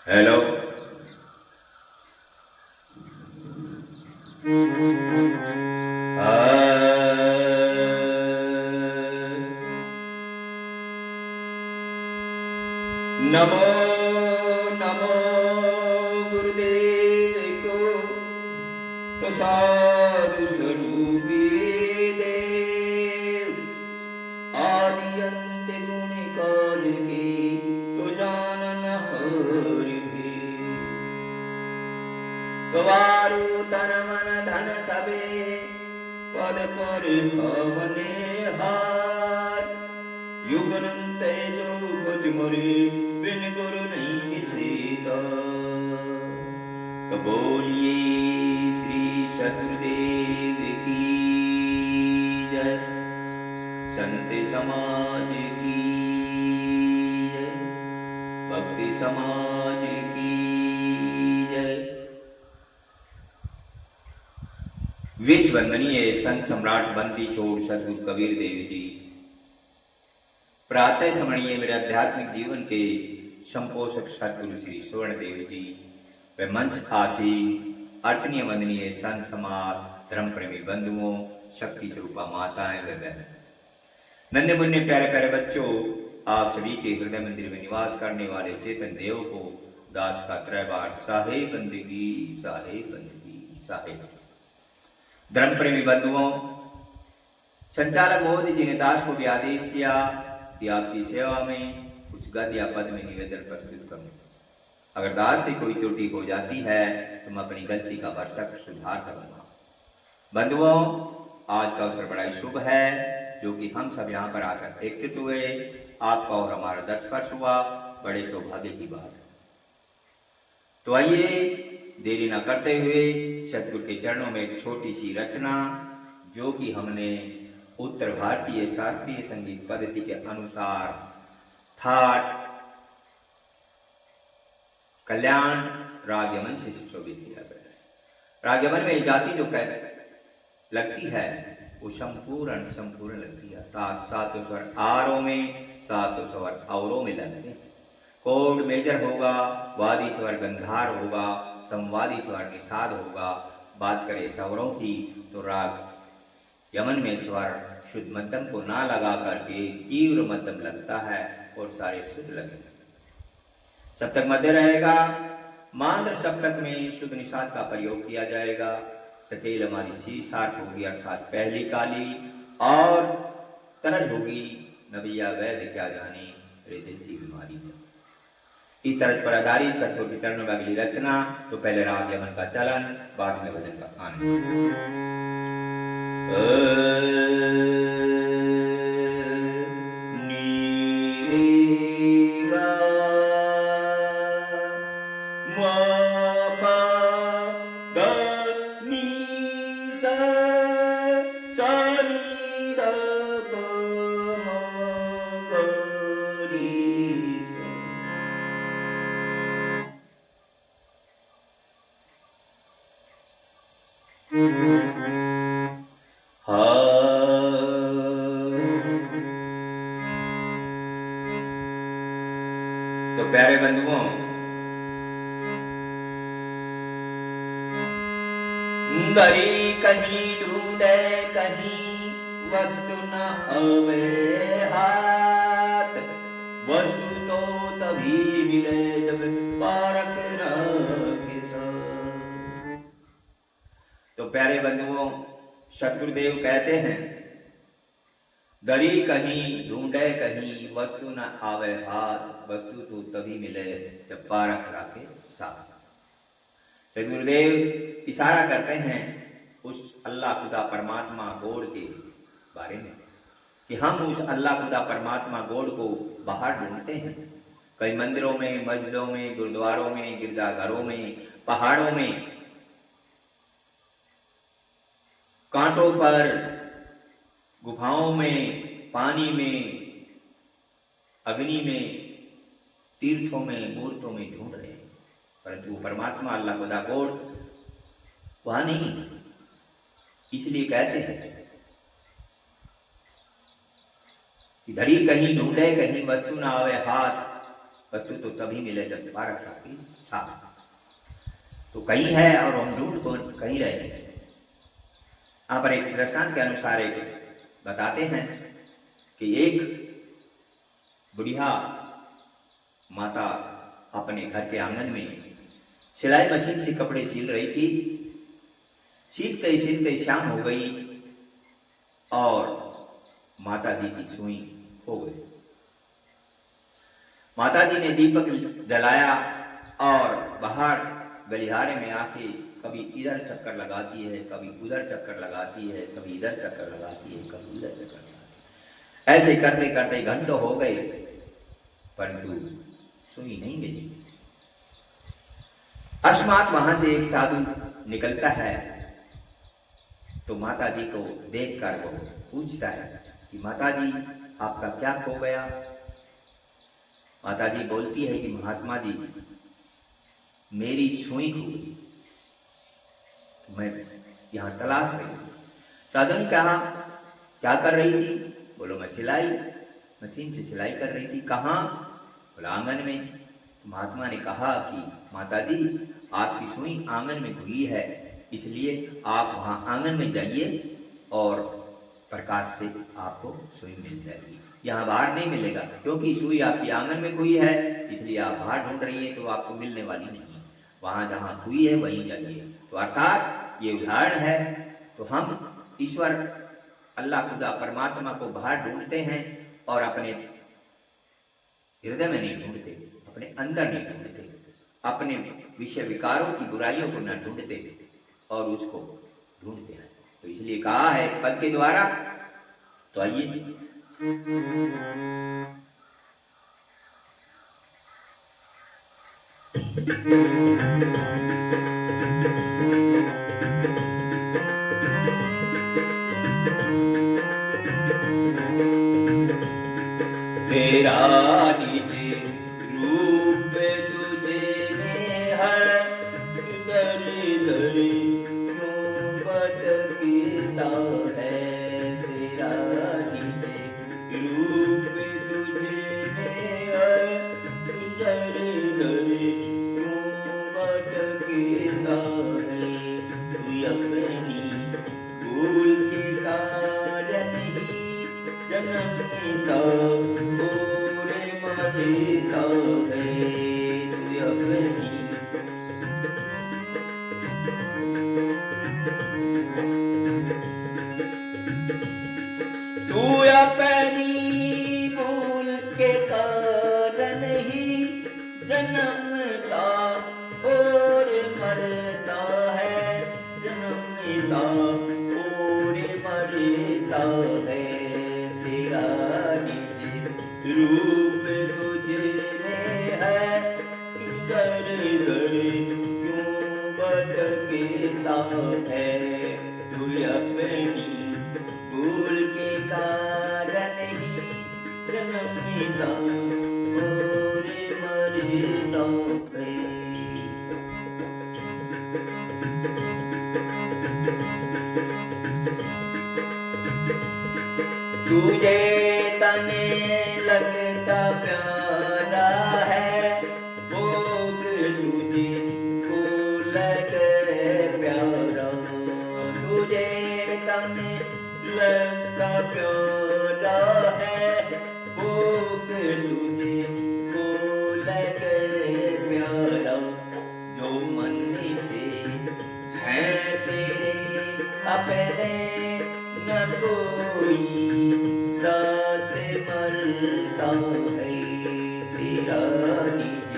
Hello. Namo Namo गुरुदेव को तो साधु स्वरूपी देव आदि अंत गुण काल की तो जानन हर भी तुम्हारू तन मन धन सबे पद पर भवने हार युगनंत जो कुछ मुरे बिन गुरु नहीं सीता। तो बोलिए श्री सतगुरुदेव की जय, संत समाज की जय, भक्ति समाज की जय। विश्व वंदनीय संत सम्राट बंदी छोड़ सतगुरु कबीर देव जी प्रातः स्मरणीय मेरे आध्यात्मिक जीवन के संपोषक सतगुरु श्री स्वर्ण देव जी व मंच आसी अर्चनीय वंदनीय संत समाज धर्म प्रेमी बंधुओं शक्ति स्वरूपा माताएं व बहन नन्हे मुन्ने प्यारे प्यारे बच्चों, आप सभी के हृदय मंदिर में निवास करने वाले चेतन देव को दास का त्रैबार साहे बंदगी साहे बंदगी साहे। धर्म प्रेमी बंधुओं, संचालक महोदय जी ने दास को भी आदेश किया कि आपकी सेवा में कुछ गद्य या पद में निवेदन प्रस्तुत करूं। अगर दास से कोई त्रुटि हो जाती है तो मैं अपनी गलती का भरसक सुधार करूंगा। बंधुओं, आज का अवसर बड़ा ही शुभ है जो कि हम सब यहाँ पर आकर एकत्रित हुए। आपका और हमारा दर्शपर्श हुआ, बड़े सौभाग्य की बात है। तो आइए देरी न करते हुए सतगुरु के चरणों में एक छोटी सी रचना जो कि हमने उत्तर भारतीय शास्त्रीय संगीत पद्धति के अनुसार थाट कल्याण राग यमन से सुशोभित किया गया है। राग यमन में जाति जो लगती है वो संपूर्ण लगती है, अर्थात सातों स्वर आरों में सातों स्वर औरों में लगते हैं। कोड मेजर होगा, वादी स्वर गंधार होगा, संवादी स्वर निषाद होगा। बात करें स्वरों की तो राग यमन में स्वर शुद्ध मध्यम को ना लगा करके तीव्र मध्यम लगता है और सारे शुद्ध लगेंगे। सप्तक मध्य रहेगा। मांद्र सप्तक में शुद्ध निषाद का प्रयोग किया जाएगा। सकेल हमारी सी शार्प होगी अर्थात पहली काली, और तरज होगी नबिया वैद्य क्या जाने रे दिल की बीमारी है। इस तरह पर आधारित सतगुरु के चरणों में अगली रचना। तो पहले राग यमन का चलन, बाद में भजन का आनंद। तो प्यारे बंधुओं, दरी कहीं ढूंढे कहीं वस्तु न आवे हाथ, वस्तु तो तभी मिले जब पारख रखे साथ। तो प्यारे बंधुओं, सतगुरुदेव कहते हैं दरी कहीं ढूंढे कहीं वस्तु न आवे हाथ, वस्तु तो तभी मिले जब पारख रखे साथ। सतगुरुदेव इशारा करते हैं उस अल्लाह खुदा परमात्मा गॉड के बारे में कि हम उस अल्लाह खुदा परमात्मा गॉड को बाहर ढूंढते हैं। कई मंदिरों में, मस्जिदों में, गुरुद्वारों में, गिरजाघरों में, पहाड़ों में, कांटों पर, गुफाओं में, पानी में, अग्नि में, तीर्थों में, मूर्तों में ढूंढ रहे हैं, परंतु वो परमात्मा अल्लाह खुदा गॉड वहां नहीं। इसलिए कहते हैं कि धड़ी कहीं ढूंढे कहीं वस्तु ना आवे हाथ, वस्तु तो तभी मिले जब पारक प्राप्ति साथ। तो कहीं है और हम ढूंढ कहीं रहे हैं। यहाँ पर एक दृष्टांत के अनुसार एक बताते हैं कि एक बुढ़िया माता अपने घर के आंगन में सिलाई मशीन से कपड़े सिल रही थी। सीलते सीलते शाम हो गई और माता जी की सुई हो गई। माता जी ने दीपक जलाया और बाहर गलिहारे में आके कभी इधर चक्कर लगाती है, कभी उधर चक्कर लगाती है, कभी इधर चक्कर लगाती है, कभी उधर चक्कर लगाती है। ऐसे करते करते घंटों हो गए, परंतु सुई नहीं मिली। अकस्मात वहां से एक साधु निकलता है तो माता जी को देखकर वो पूछता है कि माता जी आपका क्या खो गया। माता जी बोलती है कि महात्मा जी मेरी सुई खो गई, मैं यहाँ तलाश रही हूँ। साधु ने कहा क्या कर रही थी? बोलो मैं सिलाई मशीन से सिलाई कर रही थी। कहाँ? बोला आंगन में। महात्मा ने कहा कि माता जी आपकी सुई आंगन में हुई है, इसलिए आप वहाँ आंगन में जाइए और प्रकाश से आपको सुई मिल जाएगी। यहाँ बाहर नहीं मिलेगा, क्योंकि सुई आपकी आंगन में हुई है, इसलिए आप बाहर ढूंढ रही है तो आपको मिलने वाली नहीं। वहाँ जहाँ हुई है वहीं जाइए। तो अर्थात ये उदाहरण है। तो हम ईश्वर अल्लाह खुदा परमात्मा को बाहर ढूंढते हैं और अपने हृदय में नहीं ढूंढते, अपने अंदर नहीं ढूंढते, अपने विषय विकारों की बुराइयों को न ढूंढते और उसको ढूंढते हैं। तो इसलिए कहा है पद के द्वारा। तो आइए तेरा निज रूप तुझे में है, दर दर क्यों भटकता है। तेरा निज रूप तुझे में है, दर दर क्यों भटकता है। तू अपनी भूल के कारण ही जन्मता और मरता है। तू अपनी भूल के कारण ही जन्मता और मरता है, जन्मता और मरता है। तेरा निज रूप तुझे में है, दर दर क्यों भटकता है। तू अपनी भूल के कारण ही जन्मता और मरता है। तुझे तने लगता प्यारा है, भोग तुझे को लगे प्यारा। तुझे तने लगता प्यारा है, भोग तुझे को लगे प्यारा। जो मन से है तेरे अपने न कोई साथ मरता है। तेरा निज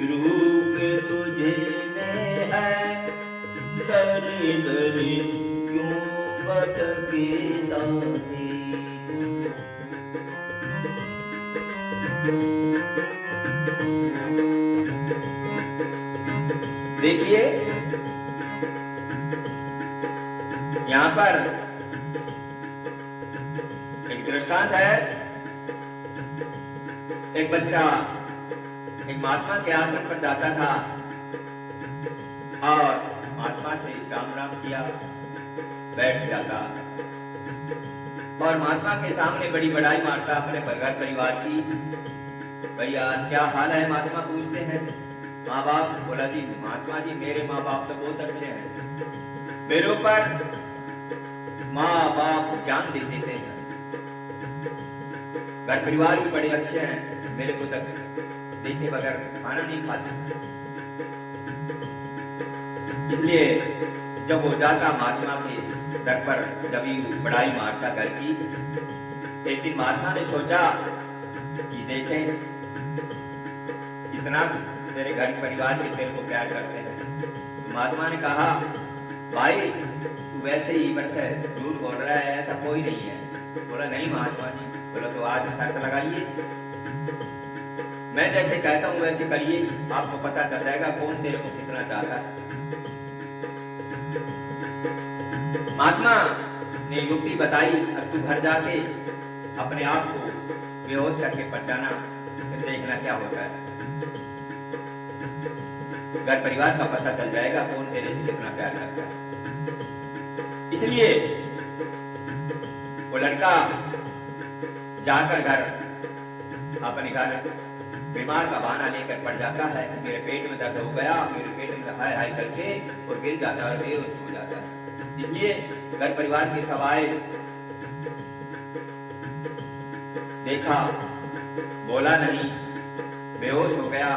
रूप तुझे में है, दर दर क्यों भटकता है। देखिए यहाँ पर एक दृष्टांत है। एक बच्चा एक महात्मा के आश्रम पर जाता था और महात्मा से राम राम किया, बैठ जाता और महात्मा के सामने बड़ी बड़ाई मारता अपने घर परिवार की। भैया क्या हाल है, महात्मा पूछते हैं। माँ बाप, बोला जी महात्मा जी मेरे माँ बाप तो बहुत अच्छे हैं, मेरे ऊपर माँ बाप जान दे देते हैं, घर परिवार भी बड़े अच्छे हैं, मेरे को तक देखे बगैर खाना नहीं खाते। इसलिए जब वो जाता महात्मा के घर पर, जब ही बड़ाई मारता घर की, एक दिन महात्मा ने सोचा कि देखें कितना तेरे घर परिवार के तेरे को प्यार करते हैं। तो महात्मा ने कहा भाई तू वैसे ही व्रत है, झूठ बोल रहा है, ऐसा कोई नहीं है। बोला नहीं महात्मा जी। बोला तो आज शर्त लगाइए, मैं जैसे कहता हूँ वैसे करिए, आपको पता चल जाएगा कौन तेरे को कितना चाहता है। महात्मा ने युक्ति बताई, अब तू घर जाके अपने आप को बेहोश करके पड़ जाना, फिर देखना क्या होता है, घर परिवार का पता चल जाएगा कौन तेरे से कितना प्यार करता है। इसलिए वो लड़का जाकर घर, अपने घर बीमार का बहाना लेकर पड़ जाता है, मेरे पेट में दर्द हो गया, मेरे पेट में हाय हाय करके और गिर जाता है और बेहोश हो जाता है। इसलिए घर परिवार के सब आए, देखा, बोला नहीं, बेहोश हो गया।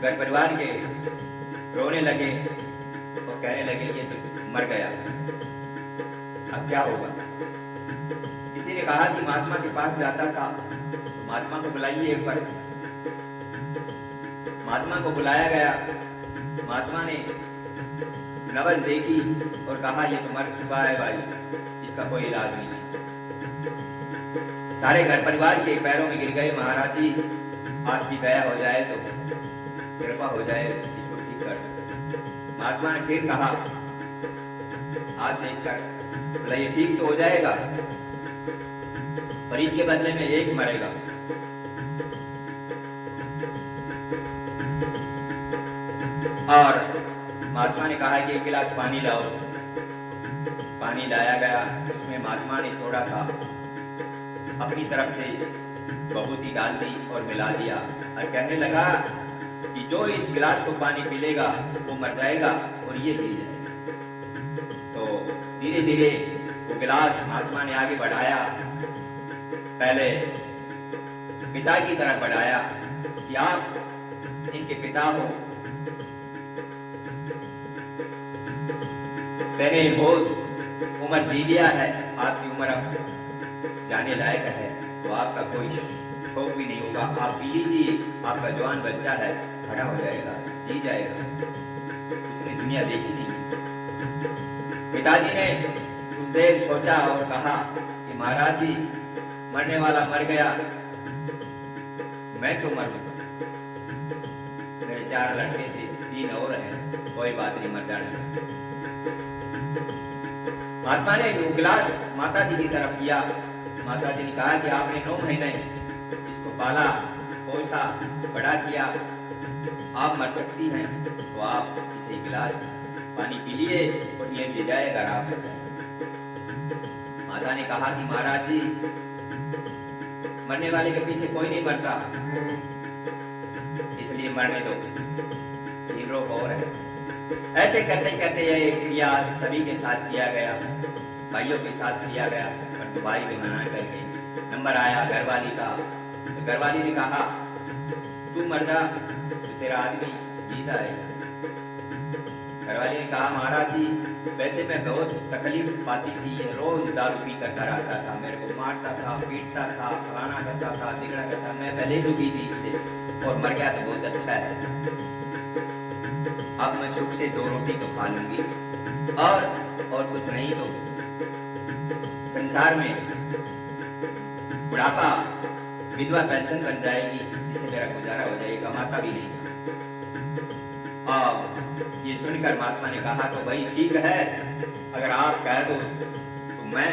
घर परिवार के रोने लगे और कहने लगे ये तो मर गया, अब क्या होगा। किसी ने कहा कि महात्मा के पास जाता था, तो महात्मा को बुलाइए एक बार। महात्मा को बुलाया गया, महात्मा ने नबज देखी और कहा ये तो मर चुका है भाई, इसका कोई इलाज नहीं है। सारे घर परिवार के पैरों में गिर गए, महाराज जी आपकी दया हो जाए तो कृपा हो जाए, इसको ठीक कर दो। महात्मा ने फिर कहा हाथ देखकर, बोला ये ठीक तो हो जाएगा पर इसके बदले में एक मरेगा। और महात्मा ने कहा कि एक गिलास पानी लाओ। पानी लाया गया, उसमें महात्मा ने थोड़ा सा अपनी तरफ से बबूती डाल दी और मिला दिया और कहने लगा कि जो इस गिलास को पानी पी लेगा वो मर जाएगा और ये जी जाएगा। तो धीरे धीरे वो गिलास महात्मा ने आगे बढ़ाया, पहले पिता की तरफ बढ़ाया कि आप इनके पिता हो, मैंने बहुत उम्र जी लिया है, आपकी उम्र अब जाने लायक है, तो आपका कोई शौक भी नहीं होगा, आप पी लीजिए, आपका जवान बच्चा है, खड़ा हो जाएगा, जी जाएगा। उसने दुनिया देखी नहीं। पिताजी ने कुछ देर सोचा और कहा कि महाराज जी मरने वाला मर गया, मैं क्यों मरूं? मेरे 4 लड़के थे, 3 और हैं, कोई बात नहीं, मर जाने। महात्मा ने वो गिलास माता जी की तरफ किया। माता जी ने कहा कि आपने 9 महीने इसको पाला, पोसा, बड़ा किया, आप मर सकती हैं, तो आप इसे गिलास पानी पी लिए और ये जी जाएगा, आप माता ने कहा कि महाराज जी मरने वाले के पीछे कोई नहीं मरता, इसलिए मरने दो, 3 लोग और है। ऐसे करते करते ये क्रिया सभी के साथ किया गया, भाइयों के साथ किया गया, पर तो भाई भी मना कर गई। नंबर आया घरवाली का, तो घरवाली ने कहा तू मर जा तो तेरा आदमी जीता है। घरवाली ने कहा महाराज जी वैसे मैं बहुत तकलीफ पाती थी, ये रोज दारू पी कर घर आता था, मेरे को मारता था, पीटता था, फलाना करता था, बिगड़ा करता, मैं पहले ही दुखी थी इससे, और मर गया तो बहुत अच्छा है। अब मैं सुख से 2 रोटी तो खा लूंगी और कुछ नहीं तो संसार में बुढ़ापा विधवा पेंशन बन जाएगी, जिससे मेरा गुजारा हो जाएगा, कमाता भी नहीं। अब ये सुनकर महात्मा ने कहा तो भाई ठीक है, अगर आप कह दो तो मैं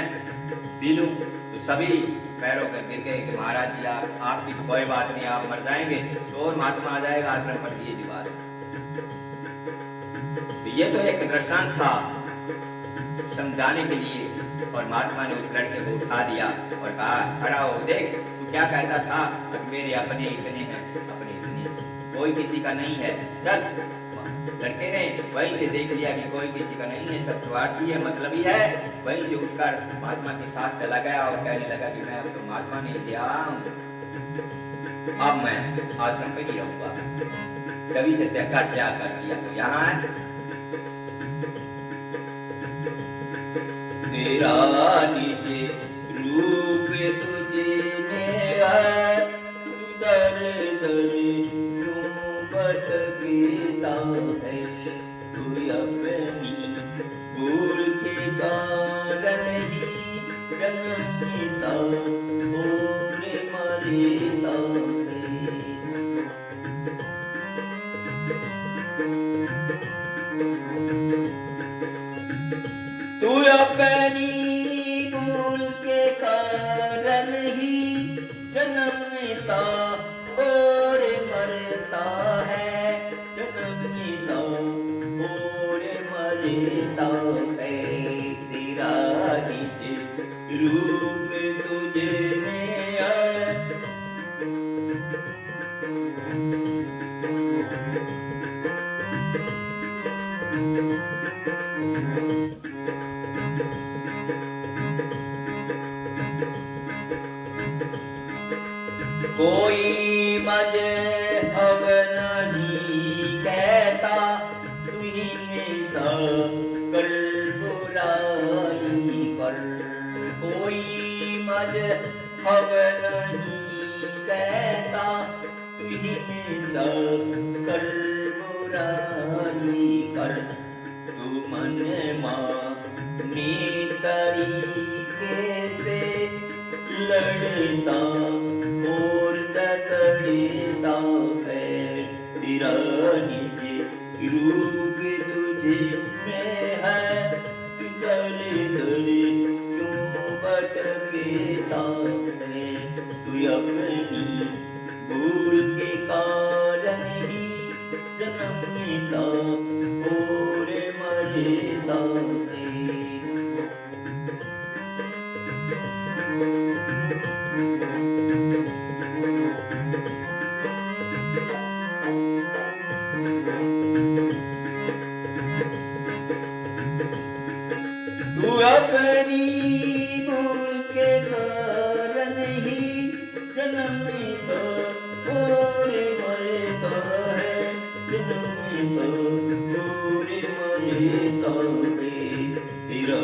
पी लूं। तो सभी पैरों पर गिर गए कि महाराज जी आपकी तो कोई बात नहीं, आप मर जाएंगे तो और महात्मा आ जाएगा आश्रम पर, ये जी बात। तो ये तो एक दृष्टांत था समझाने के लिए, और महात्मा ने उस लड़के को उठा दिया और कहा खड़ा हो, देख तू क्या कहता था कि मेरे अपने इतने हैं, अपने इतने हैं, कोई किसी का नहीं है। चल, लड़के ने वहीं से देख लिया कि कोई किसी का नहीं है, सब स्वार्थी है, मतलब ही है। वहीं से उठकर महात्मा के साथ चला गया और कहने लगा कि मैं अब तो महात्मा नहीं गया हूं, अब मैं आश्रम में ही रहूंगा। कवि से त्याग कर दिया। तो यहाँ तेरा निज रूप तुझे में है, दर दर क्यों भटकता है, तू अपनी भूल के कारण ही जन्मता और मरता है। तू अपनी भूल के कारण ही जन्मता और मरता है, जन्मता और मरता है। तेरा निज रूप तुझे में है, कोई मजहब नहीं कहता, तू ही निसा कर बुराई कर। कोई मजहब नहीं कहता, तू ही निसा कर बुराई कर। तू मन मानी तरीके से लड़ता और तकड़ता है, तेरा निज रूप तुझे में है, दर दर क्यों भटकता है, तू अपनी भूल के कारण ही जन्मता और मरता है। तू अपनी भूल के कारण ही जन्मता और मरता है, जन्मता और मरता है। तेरा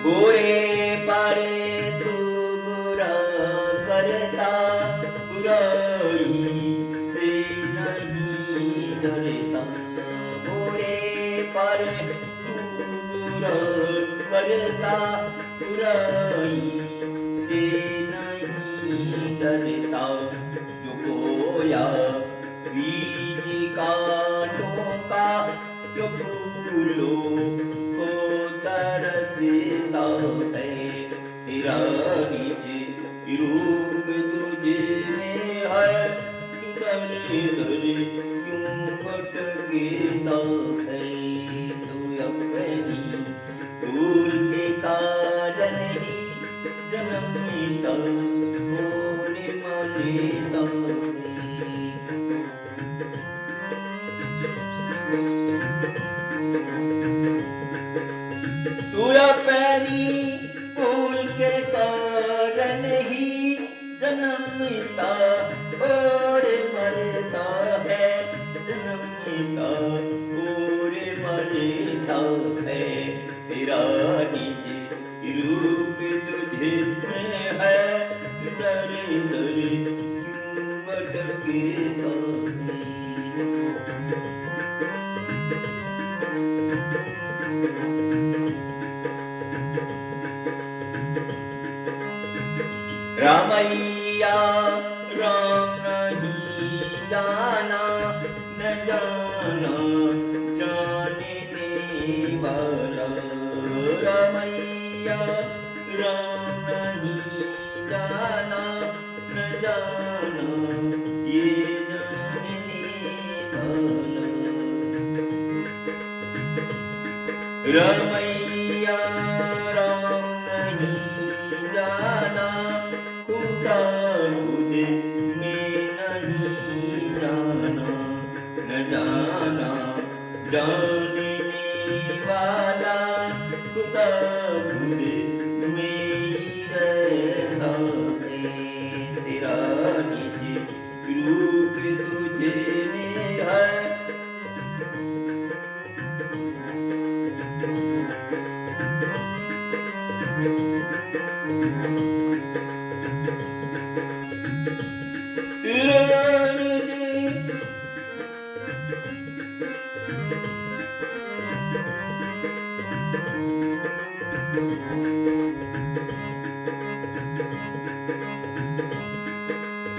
बुरे पर तू बुरा करता, बुराई से नहीं डरता। बुरे पर तू बुरा करता, बुराई से नहीं डरता। जो बोया बीज कांटों का, जो फूलों को तरसता है, तेरा निज रूप तुझे में है, दर दर क्यों भटकता है, तू अपनी भूल के कारण ही जन्मता और मरता है। तू अपनी भूल के कारण ही जन्मता और मरता है, जन्मता और मरता है। तेरा निज रूप तुझे में है, दर दर क्यों भटकता है। रामैया राम नहीं जाना, न जाना जानने वाला। रामैया राम नहीं जाना, न जाना ये जानने वाला। रमैया राम नहीं जाना, खुदा खुद में नहीं जाना, न जाना जानने वाला खुदा खुद में ही रहता है। तेरा निज रूप तुझे में है,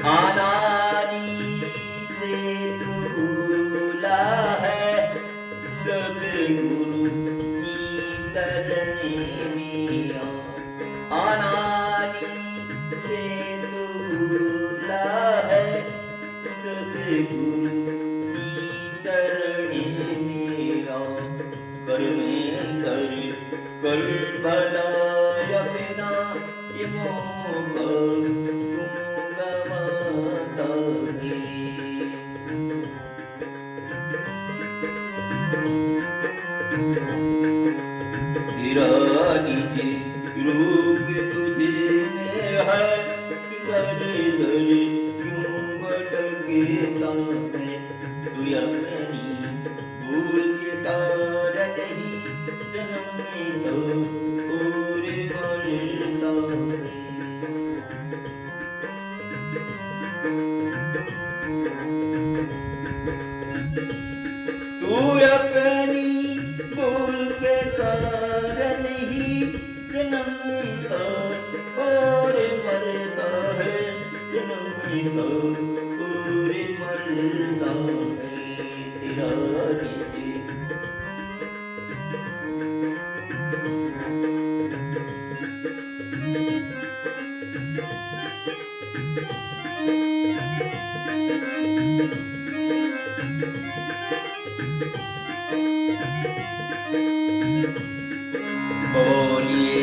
अनादि से तू भूला है, सद्गुरु की शरण में आ। अनादि से तू भूला है, सद्गुरु की शरण में आ। कर में कर भला अपना, ये मौका तू गवाता है। तेरा निज रूप तुझे में है, दर दर क्यों भटकता है। तू अपनी भूल के कारण ही जन्म में तो और मरता है। तू अपनी भूल के कारण ही जन्मता और मरता है, जन्मता और मरता है। तेरा निज बोलिए